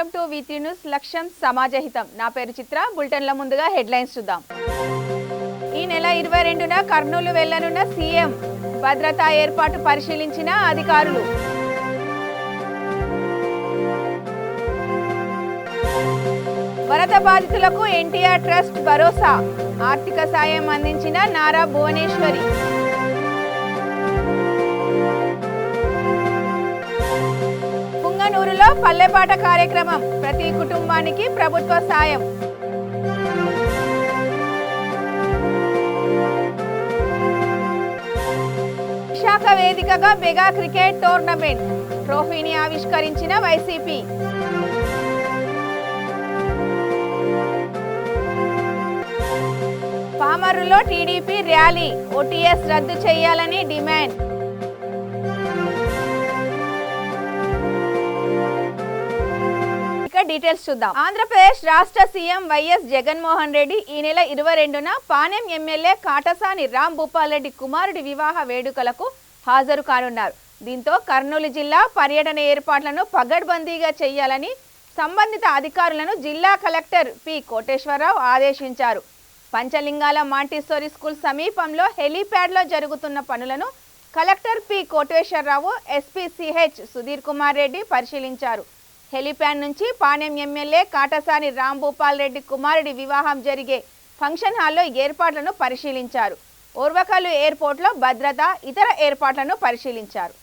Welcome to వీటీ news. లక్ష్యం సమాజహితం. నా పేరు చిత్ర. బులెటిన్ల ముందుగా హెడ్లైన్స్ చూద్దాం. ఈ నెల 22న కర్నూలు వెళ్లనున్న సీఎం. భద్రతా ఏర్పాటు పరిశీలించిన అధికారులు. వరద బాధితులకు ఎన్టీఆర్ ట్రస్ట్ భరోసా. ఆర్థిక సాయం అందించిన నారా భువనేశ్వరి. పుంగనూరులో పల్లెపాట కార్యక్రమం. ప్రతి కుటుంబానికి ప్రభుత్వ సాయం. విశాఖ వేదికగా మెగా క్రికెట్ టోర్నమెంట్. ట్రోఫీని ఆవిష్కరించిన వైసీపీ. పామరులో టీడీపీ ర్యాలీ. ఓటీఎస్ రద్దు చేయాలని డిమాండ్. డీటెయిల్స్ చూద్దాం. ఆంధ్రప్రదేశ్ రాష్ట్ర సీఎం వైఎస్ జగన్మోహన్ రెడ్డి ఈ నెల 22న పాణ్యం ఎమ్మెల్యే కాటసాని రామ్ భూపాల్ రెడ్డి కుమారుడి వివాహ వేడుకలకు హాజరు కానున్నారు. దీంతో కర్నూలు జిల్లా పర్యటన ఏర్పాట్లను పగడ్బందీగా చేయాలని సంబంధిత అధికారులను జిల్లా కలెక్టర్ పి కోటేశ్వరరావు ఆదేశించారు. పంచలింగాల మాంటిసోరీ స్కూల్ సమీపంలో హెలీప్యాడ్లో జరుగుతున్న పనులను collector P Koteswararao, SP CH Sudheer Kumar Reddy పరిశీలించారు. హెలీప్యాడ్ నుంచి పాణ్యం ఎమ్మెల్యే కాటసాని రామ్ భూపాల్ రెడ్డి కుమారుడి వివాహం జరిగే ఫంక్షన్ హాల్లో ఏర్పాట్లను పరిశీలించారు. ఓర్వకల్లు ఎయిర్పోర్ట్లో భద్రత, ఇతర ఏర్పాట్లను పరిశీలించారు.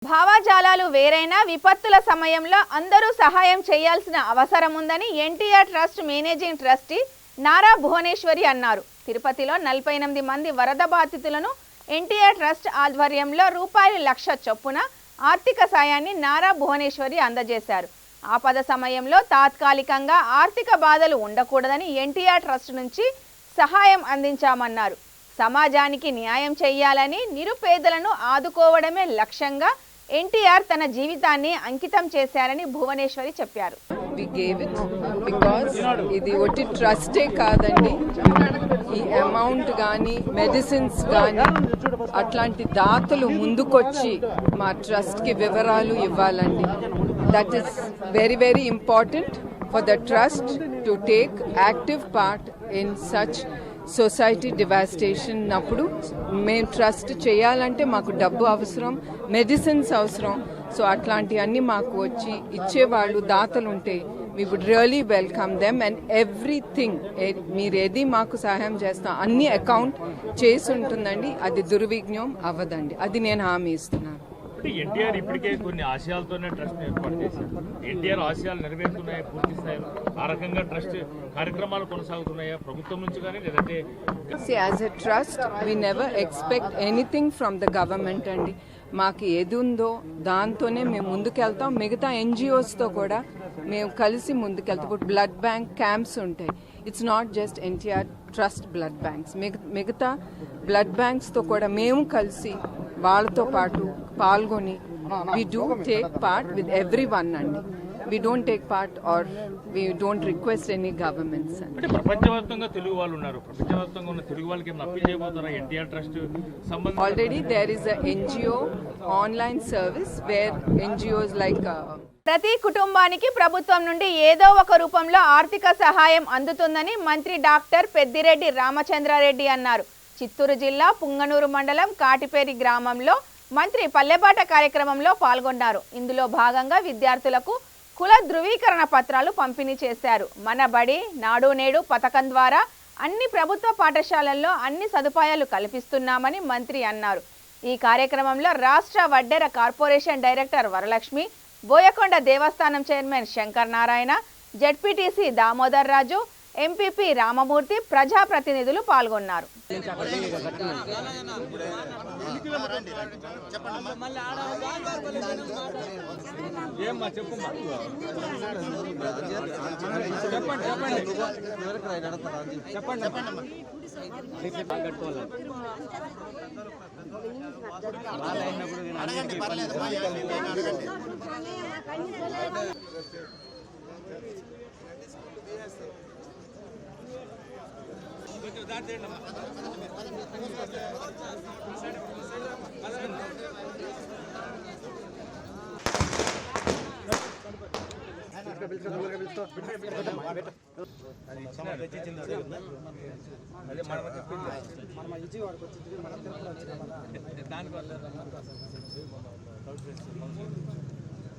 భావజాలాలు వేరైనా విపత్తుల సమయంలో అందరూ సహాయం చేయాల్సిన అవసరం ఉందని NTR trust managing trustee Nara Bhuvaneswari అన్నారు. తిరుపతిలో 48 మంది వరద బాధితులను ఎన్టీఆర్ ట్రస్ట్ ఆధ్వర్యంలో ₹1,00,000 చొప్పున ఆర్థిక సాయాన్ని నారా భువనేశ్వరి అందజేశారు. ఆపద సమయంలో తాత్కాలికంగా ఆర్థిక బాధలు ఉండకూడదని ఎన్టీఆర్ ట్రస్ట్ నుంచి సహాయం అందించామన్నారు. సమాజానికి న్యాయం చేయాలని, నిరుపేదలను ఆదుకోవడమే లక్ష్యంగా ఎన్టీఆర్ తన జీవితాన్ని అంకితం చేశారని భువనేశ్వరి చెప్పారు. We gave it because ఇది ఒట్టి ట్రస్టే కాదండి, ఈ అమౌంట్ కానీ మెడిసిన్స్ కానీ అట్లాంటి దాతలు ముందుకొచ్చి మా ట్రస్ట్కి వివరాలు ఇవ్వాలండి. That is very very important for the trust to take active part in such society devastation. అప్పుడు మేము ట్రస్ట్ చేయాలంటే మాకు డబ్బు అవసరం, మెడిసిన్స్ అవసరం. సో అట్లాంటివన్నీ మాకు వచ్చి ఇచ్చేవాళ్ళు దాతలు ఉంటే we would really welcome them and everything. మీరు ఏది మాకు సహాయం చేస్తాం అన్ని అకౌంట్ చేసి ఉంటుందండి, అది దుర్వినియోగం అవ్వదండి, అది నేను హామీ ఇస్తున్నాను. ఎన్టీఆర్ ఇప్పటికే కొన్ని ఆశయాలతోనే ట్రస్ట్ ఏర్పాటు చేశారు. ఎన్టీఆర్ ఆశయాలు నెరవేరుతున్నాయా పూర్తి స్థాయిలో? ఆ రకంగా ట్రస్ట్ కార్యక్రమాలు కొనసాగుతున్నాయా ప్రభుత్వం నుంచి కానీ లేదంటే? As a trust we never expect anything from the government అండి. మాకు ఏది ఉందో దాంతోనే మేము ముందుకెళ్తాం. మిగతా ఎన్జిఓస్తో కూడా మేము కలిసి ముందుకెళ్తాం. ఇప్పుడు బ్లడ్ బ్యాంక్ క్యాంప్స్ ఉంటాయి. It's not just NTR trust blood banks, మిగతా బ్లడ్ బ్యాంక్స్తో కూడా మేము కలిసి వాళ్ళతో పాటు పాల్గొని we do take part with everyone అండి. we don't take part or we don't request any governments. అంటే ప్రపంచవ్యాప్తంగా తెలుగు వాళ్ళు ఉన్నారు. ప్రపంచవ్యాప్తంగా ఉన్న తెలుగు వాళ్ళకి ఏమైనా అప్పీల్ చేయబోతారా ఎన్టీఆర్ ట్రస్ట్ సంబంధం? Already there is a NGO online service where NGOs like ప్రతి కుటుంబానికి ప్రభుత్వం నుండి ఏదో ఒక రూపంలో ఆర్థిక సహాయం అందుతుందని మంత్రి డాక్టర్ పెద్దిరెడ్డి రామచంద్రారెడ్డి అన్నారు. చిత్తూరు జిల్లా పుంగనూరు మండలం కాటిపేరి గ్రామంలో మంత్రి పల్లెబాట కార్యక్రమంలో పాల్గొన్నారు. ఇందులో భాగంగా విద్యార్థులకు కుల ధృవీకరణ పత్రాలు పంపిణీ చేశారు. మన బడి నాడు నేడు పథకం ద్వారా అన్ని ప్రభుత్వ పాఠశాలల్లో అన్ని సదుపాయాలు కల్పిస్తున్నామని మంత్రి అన్నారు. ఈ కార్యక్రమంలో రాష్ట్ర వడ్డెర కార్పొరేషన్ డైరెక్టర్ వరలక్ష్మి, బోయకొండ దేవస్థానం చైర్మన్ శంకర్ నారాయణ, జెడ్పీటీసీ దామోదర్ రాజు, ఎంపీపీ రామమూర్తి, ప్రజాప్రతినిధులు పాల్గొన్నారు.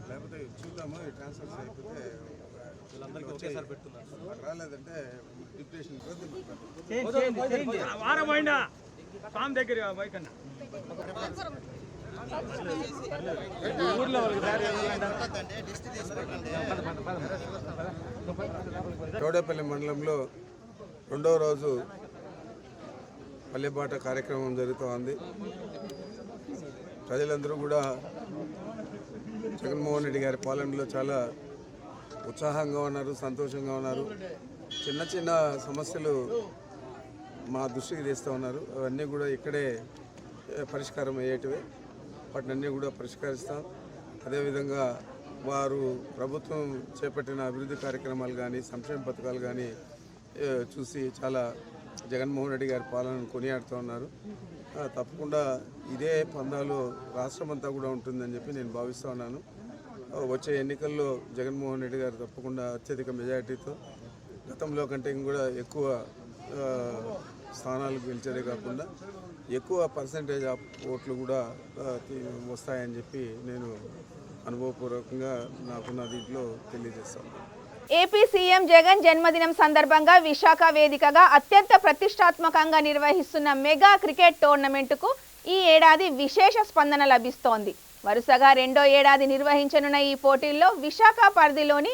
లేకపోతే చూద్దాము ట్రాన్స్ఫర్స్ అయిపోతే వీళ్ళందరికీ ఒకేసారి పెట్టున్నారు రాలేదంటే డిప్యూటేషన్ వారం అయినా ఫామ్ దగ్గర వైకన్నా చౌడేపల్లి మండలంలో రెండవ రోజు పల్లెబాట కార్యక్రమం జరుగుతూ ఉంది. ప్రజలందరూ కూడా జగన్మోహన్ రెడ్డి గారి పాలనలో చాలా ఉత్సాహంగా ఉన్నారు, సంతోషంగా ఉన్నారు. చిన్న చిన్న సమస్యలు మా దృష్టికి తెస్తూ ఉన్నారు. అవన్నీ కూడా ఇక్కడే పరిష్కారం అయ్యేటివే. వాటిని కూడా పరిష్కరిస్తాం. అదేవిధంగా వారు ప్రభుత్వం చేపట్టిన అభివృద్ధి కార్యక్రమాలు కానీ సంక్షేమ పథకాలు కానీ చూసి చాలా జగన్మోహన్ రెడ్డి గారి పాలనను కొనియాడుతూ ఉన్నారు. తప్పకుండా ఇదే పందాలు రాష్ట్రమంతా కూడా ఉంటుందని చెప్పి నేను భావిస్తూ ఉన్నాను. వచ్చే ఎన్నికల్లో జగన్మోహన్ రెడ్డి గారు తప్పకుండా అత్యధిక మెజారిటీతో గతంలో కంటే కూడా ఎక్కువ స్థానాలు గెలిచేదే కాకుండా ఎక్కువ పర్సంటేజ్ ఆఫ్ ఓట్లు కూడా వస్తాయని చెప్పి నేను అనుభవపూర్వకంగా నాకున్న దీంట్లో తెలియజేస్తాను. ఏపీ సీఎం జగన్ జన్మదినం సందర్భంగా విశాఖ వేదికగా అత్యంత ప్రతిష్టాత్మకంగా నిర్వహిస్తున్న మెగా క్రికెట్ టోర్నమెంటుకు ఈ ఏడాది విశేష స్పందన లభిస్తోంది. వరుసగా రెండో ఏడాది నిర్వహించనున్న ఈ పోటీల్లో విశాఖ పరిధిలోని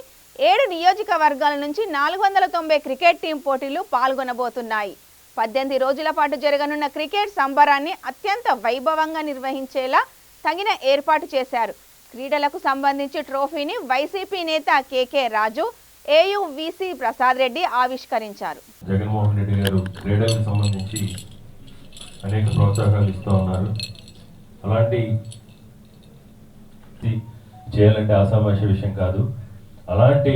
7 నియోజకవర్గాల నుంచి 490 క్రికెట్ టీం పోటీలు పాల్గొనబోతున్నాయి. 18 రోజుల పాటు జరగనున్న క్రికెట్ సంబరాన్ని అత్యంత వైభవంగా నిర్వహించేలా తగిన ఏర్పాటు చేశారు. క్రీడలకు సంబంధించి ట్రోఫీని వైసీపీ నేత కేకే రాజు, ఏయువిసి ప్రసాద్ రెడ్డి ఆవిష్కరించారు. జగన్మోహన్ రెడ్డి గారు క్రీడలకు సంబంధించి అనేక ప్రోత్సాహాలు ఇస్తూ ఉన్నారు. అలాంటి చేయాలంటే ఆసామాషి విషయం కాదు. అలాంటి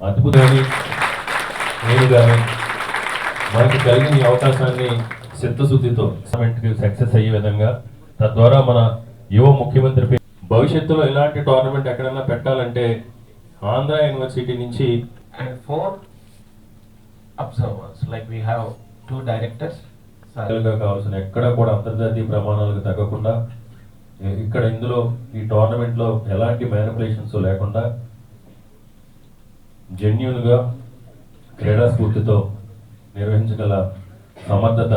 అద్భుతాన్ని నేను కానీ మనకి కలిగిన ఈ అవకాశాన్ని చిత్తశుద్ధితో సక్సెస్ అయ్యే విధంగా, తద్వారా మన యువ ముఖ్యమంత్రి భవిష్యత్తులో ఇలాంటి టోర్నమెంట్ ఎక్కడైనా పెట్టాలంటే ఆంధ్ర యూనివర్సిటీ నుంచి and 4 observers, like we have 2 directors. కావాల్సిన ఎక్కడ కూడా అంతర్జాతీయ ప్రమాణాలకు తగ్గకుండా ఇక్కడ ఇందులో ఈ టోర్నమెంట్ లో ఎలాంటి మ్యానిపులేషన్స్ లేకుండా జెన్యూన్ గా క్రీడా స్ఫూర్తితో నిర్వహించగల సమర్థత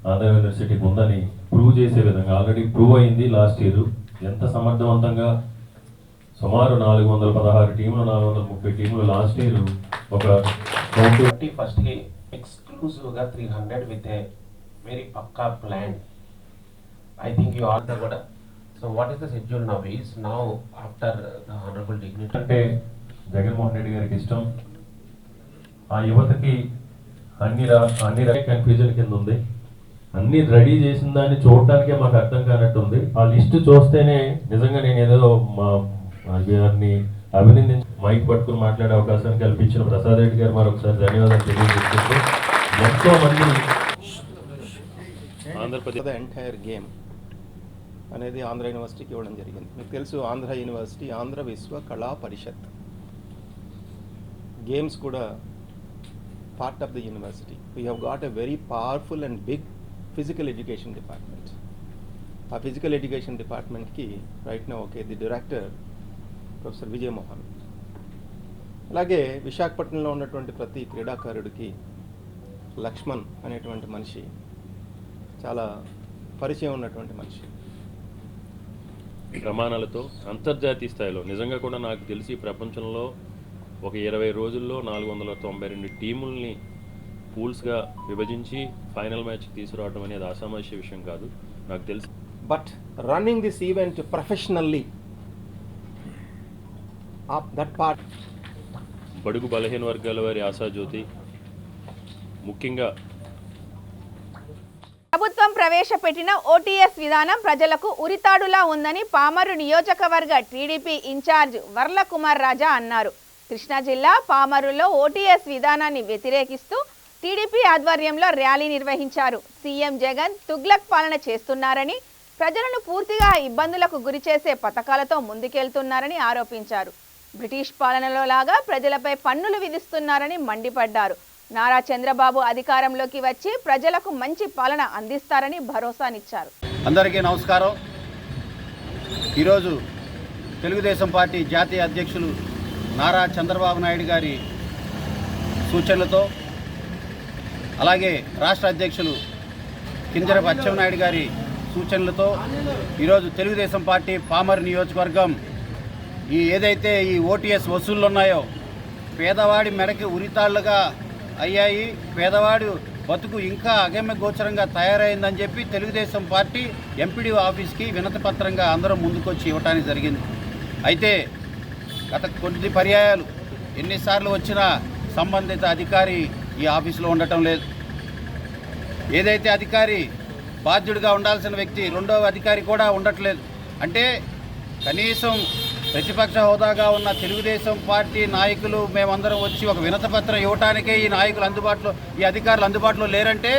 ఆంధ్ర యూనివర్సిటీకి ఉందని ప్రూవ్ చేసే విధంగా ఆల్రెడీ ప్రూవ్ అయింది. లాస్ట్ ఇయర్ ఎంత సమర్థవంతంగా సుమారు 416 టీములు 430 టీములు లాస్ట్ ఇయర్ ఒక ఫస్ట్ కి ఎక్స్క్లూసివ్ గా 300 with a very Pakka plan. I think you all are good. So what is the schedule now? Is now after the honorable dignitary. అంటే జగన్మోహన్ రెడ్డి గారికి ఇష్టం. ఆ యువతకి అన్ని కన్ఫ్యూజన్ కింద ఉంది. అన్ని రెడీ చేసిన దాన్ని చూడటానికే మాకు అర్థం కానట్టుంది. ఆ లిస్ట్ చూస్తేనే నిజంగా నేను ఏదో మా గారిని అభినందించి మైక్ పట్టుకుని మాట్లాడే అవకాశాన్ని కల్పించిన ప్రసాద్ రెడ్డి గారు మరొకసారి ధన్యవాదాలు తెలియజేస్తుంటూ ఎంతో మంది ఆంధ్రప్రదేశ్ ఎంటైర్ గేమ్ అనేది ఆంధ్ర యూనివర్సిటీకి ఇవ్వడం జరిగింది. మీకు తెలుసు ఆంధ్ర యూనివర్సిటీ ఆంధ్ర విశ్వ కళా పరిషత్ గేమ్స్ కూడా part of the university. We have got a very powerful and big physical education department. ఆ ఫిజికల్ ఎడ్యుకేషన్ డిపార్ట్మెంట్కి right now the director professor Vijay Mohan. అలాగే విశాఖపట్నంలో ఉన్నటువంటి ప్రతి క్రీడాకారుడికి లక్ష్మణ్ అనేటువంటి మనిషి చాలా పరిచయం ఉన్నటువంటి మనిషి. ప్రమాణాలతో అంతర్జాతీయ స్థాయిలో నిజంగా కూడా నాకు తెలిసి ప్రపంచంలో ఒక 20 రోజుల్లో 492 టీముల్ని పూల్స్గా విభజించి ఫైనల్ మ్యాచ్కి తీసుకురావడం అనేది అసామాన్య విషయం కాదు నాకు తెలిసి. But running this event professionally, that part. బడుగు బలహీన వర్గాల వారి ఆశాజ్యోతి, ముఖ్యంగా ప్రభుత్వం ప్రవేశపెట్టిన ఓటీఎస్ విధానం ప్రజలకు ఉరితాడులా ఉందని పామరు నియోజకవర్గ టీడీపీ ఇన్ఛార్జ్ వర్ల కుమార్ రాజా అన్నారు. కృష్ణా జిల్లా పామరులో ఓటీఎస్ విధానాన్ని వ్యతిరేకిస్తూ టీడీపీ ఆధ్వర్యంలో ర్యాలీ నిర్వహించారు. సీఎం జగన్ తుగ్లక్ పాలన చేస్తున్నారని, ప్రజలను పూర్తిగా ఇబ్బందులకు గురిచేసే పథకాలతో ముందుకెళ్తున్నారని ఆరోపించారు. బ్రిటిష్ పాలనలో లాగా ప్రజలపై పన్నులు విధిస్తున్నారని మండిపడ్డారు. నారా చంద్రబాబు అధికారంలోకి వచ్చి ప్రజలకు మంచి పాలన అందిస్తారని భరోసానిచ్చారు. అందరికీ నమస్కారం. ఈరోజు తెలుగుదేశం పార్టీ జాతీయ అధ్యక్షులు నారా చంద్రబాబు నాయుడు గారి సూచనలతో, అలాగే రాష్ట్ర అధ్యక్షులు కింజరపు అచ్చెన్నాయుడు గారి సూచనలతో ఈరోజు తెలుగుదేశం పార్టీ పామర్ నియోజకవర్గం ఏదైతే ఈ ఓటీఎస్ వసూళ్ళు ఉన్నాయో పేదవాడి మెడకి ఉరితాళ్లుగా అయ్యాయి, పేదవాడు బతుకు ఇంకా అగమ్య గోచరంగా తయారైందని చెప్పి తెలుగుదేశం పార్టీ ఎంపీడీ ఆఫీస్కి వినతి పత్రంగా అందరం ముందుకొచ్చి ఇవ్వడానికి జరిగింది. అయితే గత కొద్ది పర్యాయాలు ఎన్నిసార్లు వచ్చినా సంబంధిత అధికారి ఈ ఆఫీసులో ఉండటం లేదు. ఏదైతే అధికారి బాధ్యుడిగా ఉండాల్సిన వ్యక్తి రెండవ అధికారి కూడా ఉండట్లేదు. అంటే కనీసం ప్రతిపక్ష హోదాగా ఉన్న తెలుగుదేశం పార్టీ నాయకులు మేమందరం వచ్చి ఒక వినతిపత్రం ఇవ్వటానికే ఈ నాయకులు అందుబాటులో, ఈ అధికారులు అందుబాటులో లేరంటే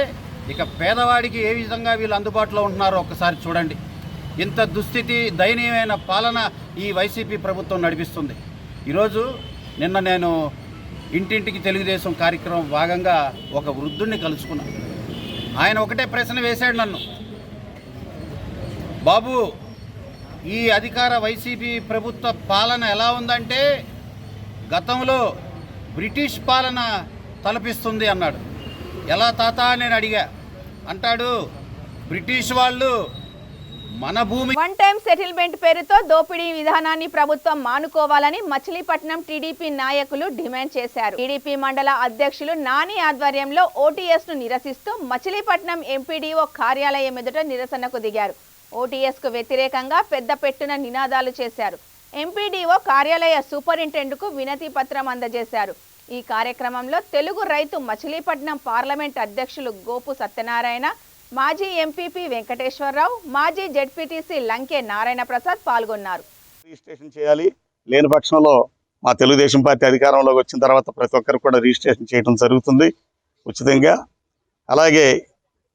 ఇక పేదవాడికి ఏ విధంగా వీళ్ళు అందుబాటులో ఉంటున్నారో ఒక్కసారి చూడండి. ఇంత దుస్థితి, దయనీయమైన పాలన ఈ వైసీపీ ప్రభుత్వం నడిపిస్తుంది. ఈరోజు నిన్న నేను ఇంటింటికి తెలుగుదేశం కార్యక్రమం భాగంగా ఒక వృద్ధుడిని కలుసుకున్నాను. ఆయన ఒకటే ప్రశ్న వేశాడు నన్ను, బాబు ఈ అధికార వైసీపీ ప్రభుత్వ పాలన ఎలా ఉందంటే గతంలో బ్రిటిష్ పాలన తలపిస్తుంది అన్నాడు. ఎలా తాత నేను అడిగా. అంటాడు, బ్రిటిష్ వాళ్ళు మన భూమి. వన్ టైం సెటిల్మెంట్ పేరుతో దోపిడీ విధానాన్ని ప్రభుత్వం మానుకోవాలని మచిలీపట్నం టీడీపీ నాయకులు డిమాండ్ చేశారు. టీడీపీ మండల అధ్యక్షులు నాని ఆధ్వర్యంలో ఓటీఎస్ ను నిరసిస్తూ మచిలీపట్నం ఎంపీడీఓ కార్యాలయం ఎదుట నిరసనకు దిగారు. ఓటీఎస్ కు వ్యతిరేకంగా పెద్ద పెట్టున నినాదాలు చేశారు. ఎంపీడీఓ కార్యాలయ సూపరింటెండెంట్కు వినతి పత్రం అందజేశారు. ఈ కార్యక్రమంలో తెలుగు రైతు మచిలీపట్నం పార్లమెంట్ అధ్యక్షులు గోపు సత్యనారాయణ, మాజీ ఎంపీపీ వెంకటేశ్వరరావు, మాజీ జెడ్పీటీసీ లంకే నారాయణ ప్రసాద్ పాల్గొన్నారు. రిజిస్ట్రేషన్ చేయాలి, లేని పక్షంలో మా తెలుగుదేశం పార్టీ అధికారంలోకి వచ్చిన తర్వాత ప్రతి ఒక్కరు కూడా రిజిస్ట్రేషన్ చేయడం జరుగుతుంది ఉచితంగా. అలాగే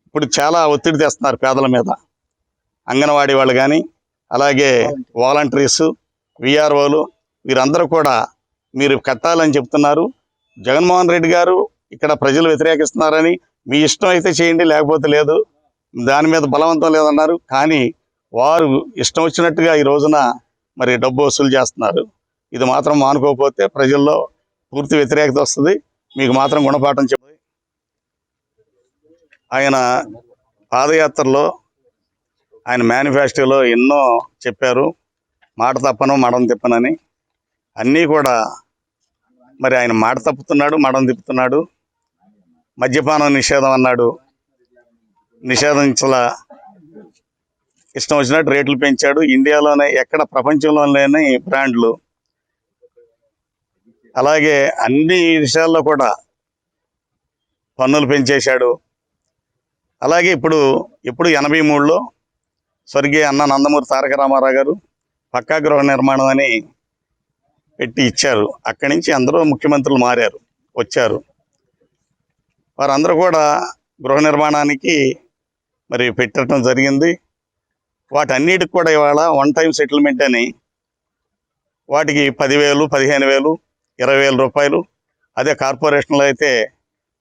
ఇప్పుడు చాలా ఒత్తిడి తెస్తున్నారు పేదల మీద. అంగన్వాడీ వాళ్ళు కానీ, అలాగే వాలంటీర్స్, విఆర్ఓలు వీరందరూ కూడా మీరు కట్టాలని చెప్తున్నారు. జగన్మోహన్ రెడ్డి గారు ఇక్కడ ప్రజలు వ్యతిరేకిస్తున్నారని, మీ ఇష్టం అయితే చేయండి లేకపోతే లేదు, దాని మీద బలవంతం లేదన్నారు. కానీ వారు ఇష్టం వచ్చినట్టుగా ఈ రోజున మరి డబ్బు వసూలు చేస్తున్నారు. ఇది మాత్రం మానుకోకపోతే ప్రజల్లో పూర్తి వ్యతిరేకత వస్తుంది. మీకు మాత్రం గుణపాఠం చెప్తుంది. ఆయన పాదయాత్రలో, ఆయన మేనిఫెస్టోలో ఎన్నో చెప్పారు, మాట తప్పను మడం తిప్పనని. అన్నీ కూడా మరి ఆయన మాట తప్పుతున్నాడు, మడం తిప్పుతున్నాడు. మద్యపానం నిషేధం అన్నాడు, నిషేధించలా, ఇష్టం వచ్చినట్టు రేట్లు పెంచాడు. ఇండియాలోనే ఎక్కడ ప్రపంచంలో లేని బ్రాండ్లు. అలాగే అన్ని విషయాల్లో కూడా పన్నులు పెంచేశాడు. అలాగే ఇప్పుడు 83లో స్వర్గీయ అన్న నందమూరి తారక రామారావు గారు పక్కా గృహ నిర్మాణం అని పెట్టి ఇచ్చారు. అక్కడి నుంచి అందరూ ముఖ్యమంత్రులు మారారు, వచ్చారు. వారందరూ కూడా గృహ నిర్మాణానికి మరి పెట్టడం జరిగింది. వాటన్నిటికి కూడా ఇవాళ వన్ టైం సెటిల్మెంట్ అని వాటికి 10,000, 15,000, 20,000 రూపాయలు. అదే కార్పొరేషన్లో అయితే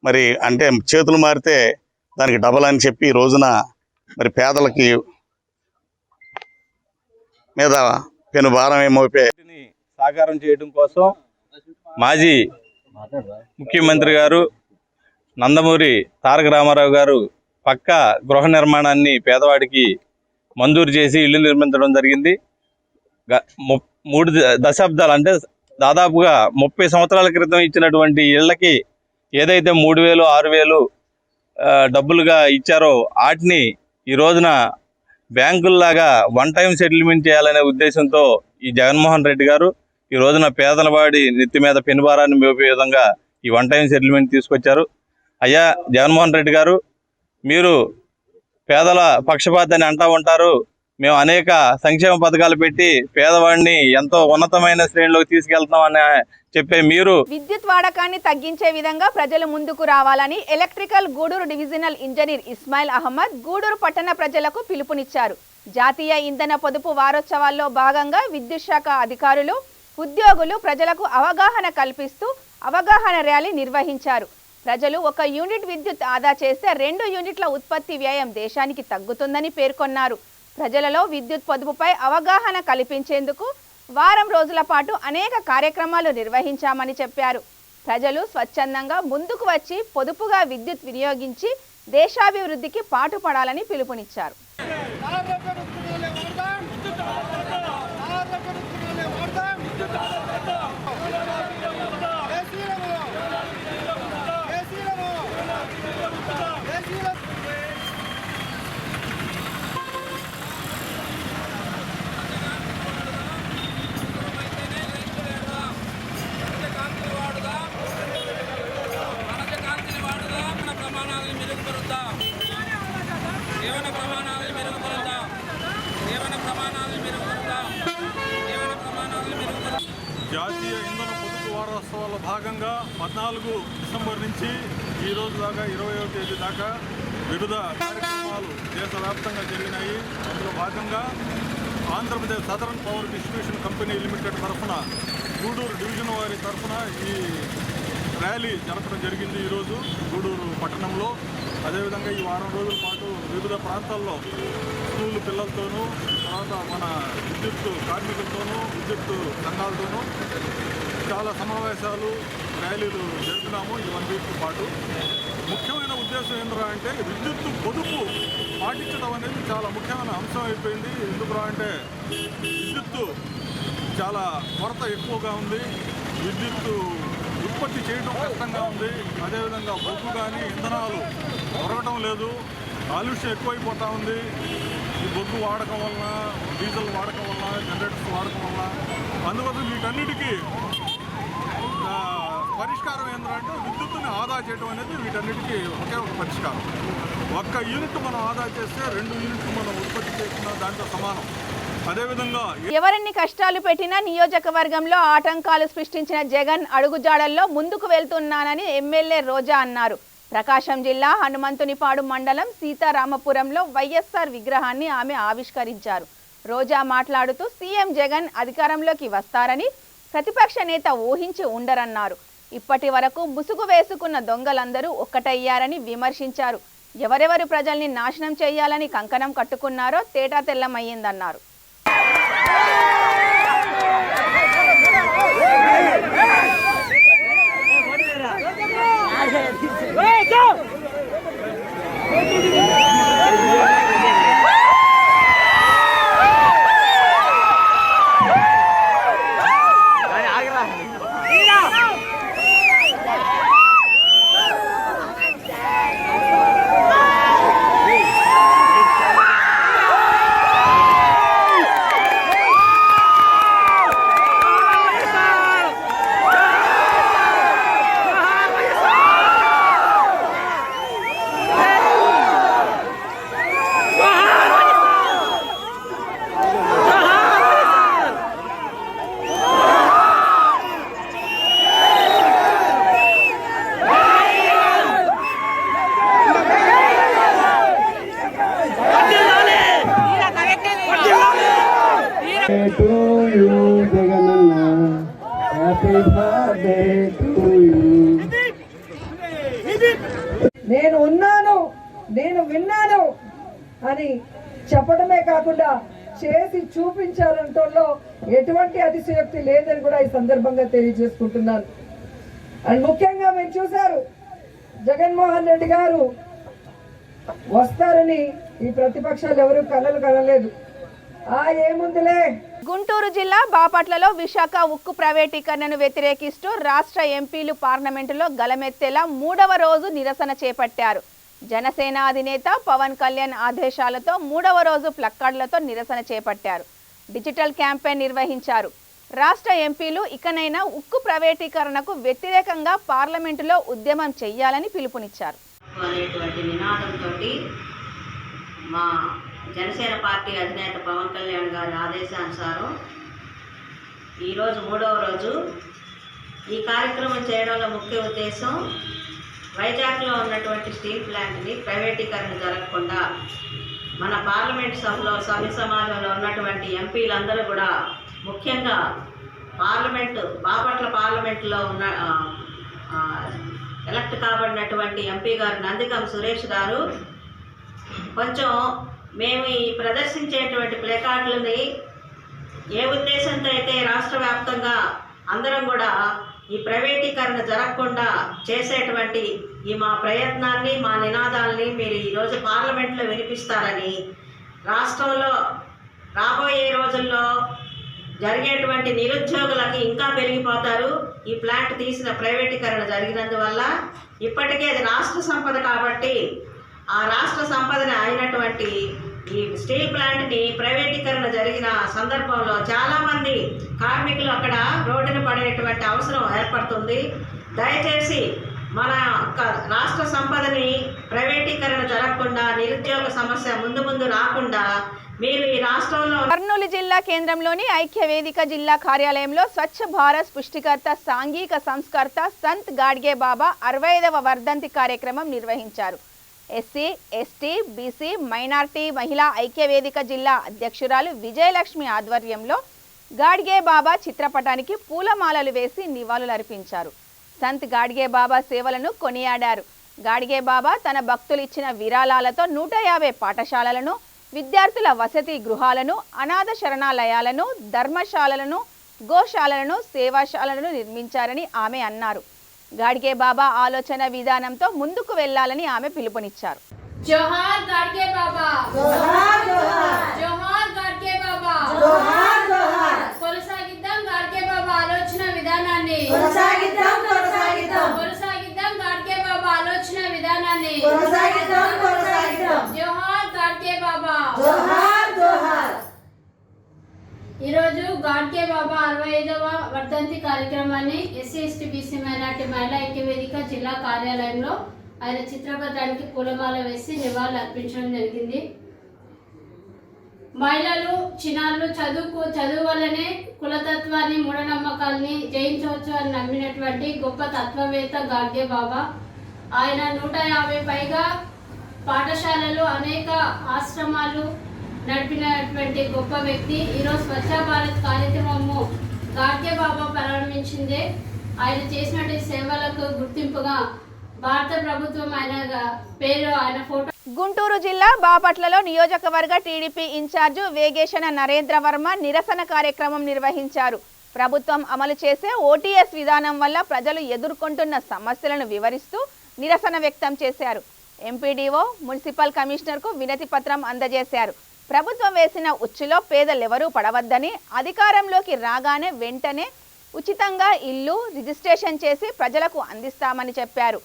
మరి అంటే చేతులు మారితే దానికి డబల్ అని చెప్పి ఈ రోజున మరి పేదలకి మీద పెను భారం మోపే సాకారం చేయడం కోసం మాజీ ముఖ్యమంత్రి గారు నందమూరి తారక రామారావు గారు పక్కా గృహ నిర్మాణాన్ని పేదవాడికి మంజూరు చేసి ఇల్లు నిర్మించడం జరిగింది. 3 దశాబ్దాలు అంటే దాదాపుగా 30 సంవత్సరాల క్రితం ఇచ్చినటువంటి ఇళ్లకి ఏదైతే 3,000, 6,000 డబ్బులుగా ఇచ్చారో వాటిని ఈ రోజున బ్యాంకుల్లాగా వన్ టైం సెటిల్మెంట్ చేయాలనే ఉద్దేశంతో ఈ జగన్మోహన్ రెడ్డి గారు ఈ రోజున పేదలవాడి నెత్తి మీద పెనుభారాన్ని మోపే విధంగా ఈ వన్ టైం సెటిల్మెంట్ తీసుకొచ్చారు. అయ్యా జగన్మోహన్ రెడ్డి గారు, మీరు పేదల పక్షపాతాన్ని అంటూ ఉంటారు. మేము అనేక సంక్షేమ పథకాలు పెట్టి పేదవాడిని ఎంతో ఉన్నతమైన శ్రేణిలోకి తీసుకెళ్తామని చెప్పే మీరు విద్యుత్ వాడకాన్ని తగ్గించే విధంగా ప్రజలు ముందుకు రావాలని electrical Gudur divisional engineer Ismail Ahmed Gudur పట్టణ ప్రజలకు పిలుపునిచ్చారు. జాతీయ ఇంధన పొదుపు వారోత్సవాల్లో భాగంగా విద్యుత్ శాఖ అధికారులు, ఉద్యోగులు ప్రజలకు అవగాహన కల్పిస్తూ అవగాహన ర్యాలీ నిర్వహించారు. ప్రజలు 1 యూనిట్ విద్యుత్ ఆదా చేస్తే 2 యూనిట్ల ఉత్పత్తి వ్యయం దేశానికి తగ్గుతుందని పేర్కొన్నారు. ప్రజలలో విద్యుత్ పొదుపుపై అవగాహన కల్పించేందుకు వారం రోజుల పాటు అనేక కార్యక్రమాలు నిర్వహించామని చెప్పారు. ప్రజలు స్వచ్ఛందంగా ముందుకు వచ్చి పొదుపుగా విద్యుత్ వినియోగించి దేశాభివృద్ధికి పాటుపడాలని పిలుపునిచ్చారు. జాతీయ ఇంధన పొదుపు వారోత్సవాల భాగంగా 14 డిసెంబర్ నుంచి ఈ రోజు దాకా 21వ తేదీ దాకా వివిధ కార్యక్రమాలు దేశవ్యాప్తంగా జరిగినాయి. అందులో భాగంగా Andhra Pradesh southern power distribution company limited తరఫున గూడూరు డివిజన్ వారి తరఫున ఈ ర్యాలీ జరపడం జరిగింది ఈరోజు గూడూరు పట్టణంలో. అదేవిధంగా ఈ వారం రోజుల పాటు వివిధ ప్రాంతాల్లో స్కూల్ పిల్లలతోనూ, తర్వాత మన విద్యుత్ కార్మికులతోనూ, విద్యుత్ సంఘాలతోనూ చాలా సమావేశాలు, ర్యాలీలు జరుపుతున్నాము ఈ 1 వీక్ పాటు. ముఖ్యమైన ఉద్దేశం ఏంటంటే అంటే విద్యుత్ పొదుపు పాటించడం అనేది చాలా ముఖ్యమైన అంశం అయిపోయింది. ఎందుకు అంటే విద్యుత్ చాలా కొరత ఎక్కువగా ఉంది, విద్యుత్ ఉత్పత్తి చేయడం కష్టంగా ఉంది. అదేవిధంగా బొగ్గు కానీ ఇంధనాలు దొరకడం లేదు, కాలుష్యం ఎక్కువైపోతూ ఉంది. ఈ బొగ్గు వాడకం వలన, డీజిల్ వాడకం వలన, జనరేటర్స్ వాడకం వలన. అందువల్ల వీటన్నిటికీ పరిష్కారం ఏంటంటే విద్యుత్తుని ఆదా చేయడం అనేది వీటన్నిటికీ ఒకే ఒక పరిష్కారం. 1 యూనిట్ మనం ఆదా చేస్తే 2 యూనిట్లు మనం ఉత్పత్తి చేసిన దాంట్లో సమానం. అదేవిధంగా ఎవరెన్ని కష్టాలు పెట్టినా నియోజకవర్గంలో ఆటంకాలు సృష్టించిన జగన్ అడుగుజాడల్లో ముందుకు వెళ్తున్నానని ఎమ్మెల్యే రోజా అన్నారు. ప్రకాశం జిల్లా హనుమంతునిపాడు మండలం సీతారామపురంలో వైఎస్ఆర్ విగ్రహాన్ని ఆమె ఆవిష్కరించారు. రోజా మాట్లాడుతూ సీఎం జగన్ అధికారంలోకి వస్తారని ప్రతిపక్ష నేత ఊహించి ఉండరన్నారు. ఇప్పటి వరకు ముసుగు వేసుకున్న దొంగలందరూ ఒక్కటయ్యారని విమర్శించారు. ఎవరెవరు ప్రజల్ని నాశనం చేయాలని కంకణం కట్టుకున్నారో తేటాతెల్లమయ్యిందన్నారు. అని చెప్పడమే కాకుండా చేసి చూపించాలంటోలో ఎటువంటి అతిశయోక్తి లేదని కూడా ఈ సందర్భంగా తెలియజేసుకుంటున్నాను. అండ్ ముఖ్యంగా మీరు చూశారు, జగన్మోహన్ రెడ్డి గారు వస్తారని ఈ ప్రతిపక్షాలు ఎవరూ కలలు కనలేదు. ఏముందిలే. గుంటూరు జిల్లా బాపట్లలో విశాఖ ఉక్కు ప్రైవేటీకరణను వ్యతిరేకిస్తూ రాష్ట్ర ఎంపీలు పార్లమెంటులో గలమెత్తేలా 3వ రోజు నిరసన చేపట్టారు. జనసేన అధినేత పవన్ కళ్యాణ్ ఆదేశాలతో 3వ రోజు ప్లక్కార్డులతో నిరసన చేపట్టారు. డిజిటల్ క్యాంపెయిన్ నిర్వహించారు. రాష్ట్ర ఎంపీలు ఇకనైనా ఉక్కు ప్రైవేటీకరణకు వ్యతిరేకంగా పార్లమెంటులో ఉద్యమం చేయాలని పిలుపునిచ్చారు. అనేటువంటి నినాదంతో మా జనసేన పార్టీ అధినేత పవన్ కళ్యాణ్ గారి ఆదేశానుసారం ఈరోజు 3వ రోజు ఈ కార్యక్రమం చేయడంలో ముఖ్య ఉద్దేశం వైజాగ్లో ఉన్నటువంటి స్టీల్ ప్లాంట్ని ప్రైవేటీకరణ జరగకుండా మన పార్లమెంట్ సభ్య సమాజంలో ఉన్నటువంటి ఎంపీలందరూ కూడా, ముఖ్యంగా బాపట్ల పార్లమెంట్లో ఉన్న ఎలక్ట్ కాబడినటువంటి ఎంపీ గారు నందిగం సురేష్ గారు కొంచెం మేము ఈ ప్రదర్శించేటువంటి ప్లేకార్డులని ఏ ఉద్దేశంతో అయితే రాష్ట్ర వ్యాప్తంగా అందరం కూడా ఈ ప్రైవేటీకరణ జరగకుండా చేసేటువంటి ఈ మా ప్రయత్నాన్ని, మా నినాదాలని మీరు ఈరోజు పార్లమెంట్లో వినిపిస్తారని, రాష్ట్రంలో రాబోయే రోజుల్లో జరిగేటువంటి నిరుద్యోగులకి ఇంకా పెరిగిపోతారు. ఈ ప్లాంట్ తీసిన ప్రైవేటీకరణ జరిగినందువల్ల ఇప్పటికే అది రాష్ట్ర సంపద కాబట్టి ఆ రాష్ట్ర సంపదని అయినటువంటి ఈ స్టీల్ ప్లాంట్ని ప్రైవేటీకరణ జరిగిన సందర్భంలో చాలామంది కార్మికులు అక్కడ రోడ్డున పడేటువంటి అవసరం ఏర్పడుతుంది. దయచేసి మన రాష్ట్ర సంపదని ప్రైవేటీకరణ జరగకుండా, నిరుద్యోగ సమస్య ముందు రాకుండా మీరు ఈ రాష్ట్రంలో. కర్నూలు జిల్లా కేంద్రంలోని ఐక్య వేదిక జిల్లా కార్యాలయంలో స్వచ్ఛ భారత్ పుష్టికర్త, సాంఘిక సంస్కర్త సంత్ గాడ్గే బాబా 65వ వర్ధంతి కార్యక్రమం నిర్వహించారు. ఎస్సీ, ఎస్టీ, బీసీ, మైనార్టీ మహిళా ఐక్య వేదిక జిల్లా అధ్యక్షురాలు విజయలక్ష్మి ఆధ్వర్యంలో గాడ్గే బాబా చిత్రపటానికి పూలమాలలు వేసి నివాళులర్పించారు. సంత్ గాడ్గే బాబా సేవలను కొనియాడారు. గాడ్గే బాబా తన భక్తులు ఇచ్చిన విరాళాలతో 150 పాఠశాలలను, విద్యార్థుల వసతి గృహాలను, అనాథ శరణాలయాలను, ధర్మశాలలను, గోశాలలను, సేవాశాలలను నిర్మించారని ఆమె అన్నారు. గాడ్గే బాబా ఆలోచన విధానంతో ముందుకు వెళ్లాలని ఆమె పిలుపునిచ్చారు. జోహార్ గాడ్గే బాబా, జోహార్ జోహార్, జోహార్ గాడ్గే బాబా, జోహార్ జోహార్. కొనసాగిద్దాం గాడ్గే బాబా ఆలోచన విధానాన్ని, కొనసాగిద్దాం గాడ్గే బాబా ఆలోచన విధానాన్ని, జోహార్ గాడ్గే బాబా, జోహార్ జోహార్. ఈరోజు గాడ్గే బాబా 65వ వర్ధంతి కార్యక్రమాన్ని ఎస్సీ, ఎస్టీ, బీసీ, మైనార్టీ మహిళా ఐక్య వేదిక జిల్లా కార్యాలయంలో ఆయన చిత్రపటానికి పూలమాల వేసి నివాళులు అర్పించడం జరిగింది. మహిళలు, చిన్నారులు చదువు వల్లనే కులతత్వాన్ని, మూఢనమ్మకాల్ని జయించవచ్చు అని నమ్మినటువంటి గొప్ప తత్వవేత్త గాడ్గే బాబా. ఆయన 150 పైగా పాఠశాలలు, అనేక ఆశ్రమాలు నడిపినటువంటి గొప్ప వ్యక్తి. ఈరోజు స్వచ్ఛ భారత్ కార్యక్రమము గాడ్గే బాబా ప్రారంభించిందే. ఆయన చేసినటువంటి సేవలకు గుర్తింపుగా భారత ప్రభుత్వం ఆయన ఫోటో. గుంటూరు జిల్లా బాపట్లలో నియోజకవర్గ టీడీపీ ఇన్ఛార్జు వేగేశన నరేంద్ర వర్మ నిరసన కార్యక్రమం నిర్వహించారు. ప్రభుత్వం అమలు చేసే ఓటీఎస్ విధానం వల్ల ప్రజలు ఎదుర్కొంటున్న సమస్యలను వివరిస్తూ నిరసన వ్యక్తం చేశారు. ఎంపీడీఓ, మున్సిపల్ కమిషనర్కు వినతి పత్రం అందజేశారు. ప్రభుత్వం వేసిన ఉచ్చులో పేదలెవరూ పడవద్దని, అధికారంలోకి రాగానే వెంటనే ఉచితంగా ఇల్లు రిజిస్ట్రేషన్ చేసి ప్రజలకు అందిస్తామని చెప్పారు.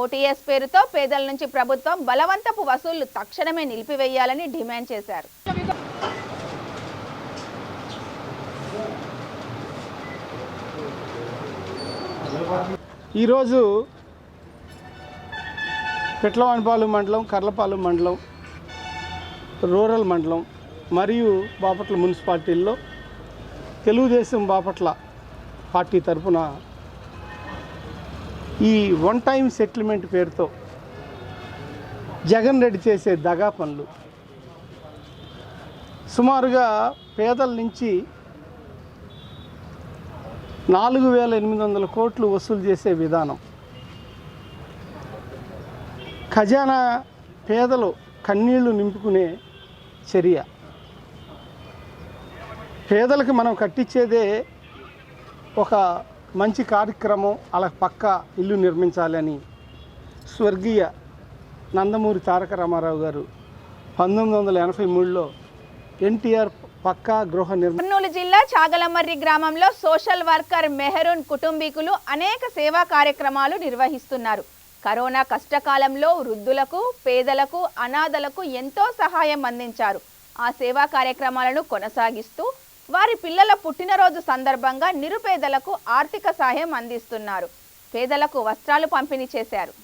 ఓటీఎస్ పేరుతో పేదల నుంచి ప్రభుత్వం బలవంతపు వసూళ్లు తక్షణమే నిలిపివేయాలని డిమాండ్ చేశారు. ఈరోజు పెట్లవానిపాలెం మండలం, కర్లపాలెం మండలం, రూరల్ మండలం మరియు బాపట్ల మున్సిపాలిటీల్లో తెలుగుదేశం బాపట్ల పార్టీ తరఫున ఈ వన్ టైం సెటిల్మెంట్ పేరుతో జగన్ రెడ్డి చేసే దగా పనులు, సుమారుగా పేదల నుంచి 4,800 కోట్లు వసూలు చేసే విధానం, ఖజానా పేదలు కన్నీళ్లు నింపుకునే చర్య. పేదలకు మనం కట్టించేదే ఒక మంచి కార్యక్రమం, అలా పక్క ఇల్లు నిర్మించాలని స్వర్గీయ నందమూరి తారక రామారావు గారు 1983లో ఎన్టీఆర్ పక్కా గృహ నిర్మాణం. కర్నూలు జిల్లా చాగలమర్రి గ్రామంలో సోషల్ వర్కర్ మెహరూన్ కుటుంబీకులు అనేక సేవా కార్యక్రమాలు నిర్వహిస్తున్నారు. కరోనా కష్టకాలంలో వృద్ధులకు, పేదలకు, అనాథలకు ఎంతో సహాయం అందించారు. ఆ సేవా కార్యక్రమాలను కొనసాగిస్తూ వారి పిల్లల పుట్టినరోజు సందర్భంగా నిరుపేదలకు ఆర్థిక సహాయం అందిస్తున్నారు. పేదలకు వస్త్రాలు పంపిణీ చేశారు.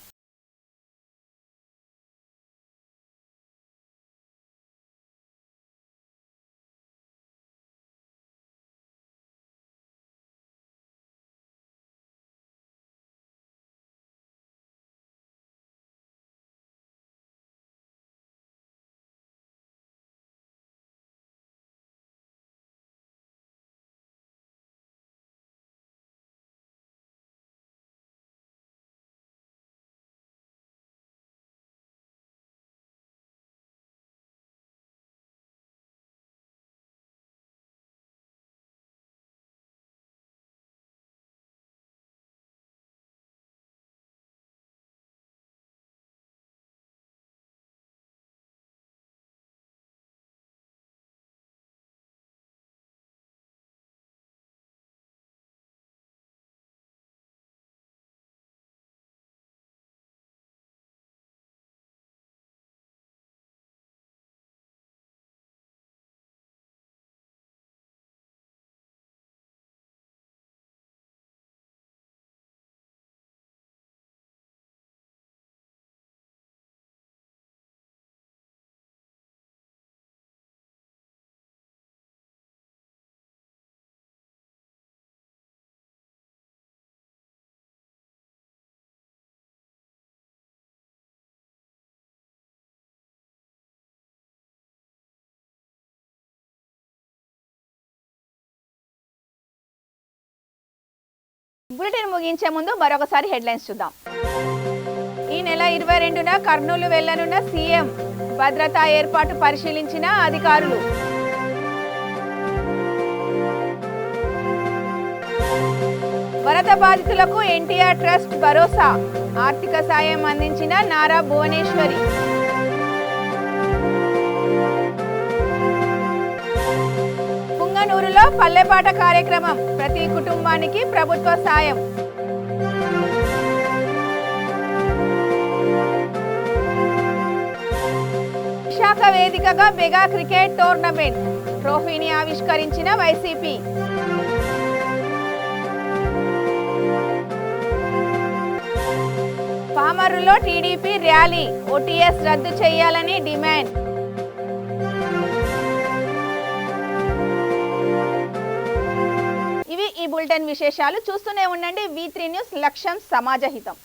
బులెటిన్ ముగించే ముందు మరొకసారి హెడ్లైన్స్ చూద్దాం. ఈ నెల 22న కర్నూలు వెళ్లనున్న సీఎం. భద్రతా ఏర్పాటు పరిశీలించిన అధికారులు. వరద బాధితులకు ఎన్టీఆర్ ట్రస్ట్ భరోసా. ఆర్థిక సాయం అందించిన నారా భువనేశ్వరి. పుంగనూరులో పల్లెపాట కార్యక్రమం. ప్రతి కుటుంబానికి ప్రభుత్వ సాయం. విశాఖ వేదికగా మెగా క్రికెట్ టోర్నమెంట్. ట్రోఫీని ఆవిష్కరించిన వైసీపీ. పామరులో టీడీపీ ర్యాలీ. ఓటీఎస్ రద్దు చేయాలని డిమాండ్. ఇవి ఈ బులెటిన్ విశేషాలు. చూస్తూనే ఉండండి V3 న్యూస్. లక్ష్యం సమాజహితం.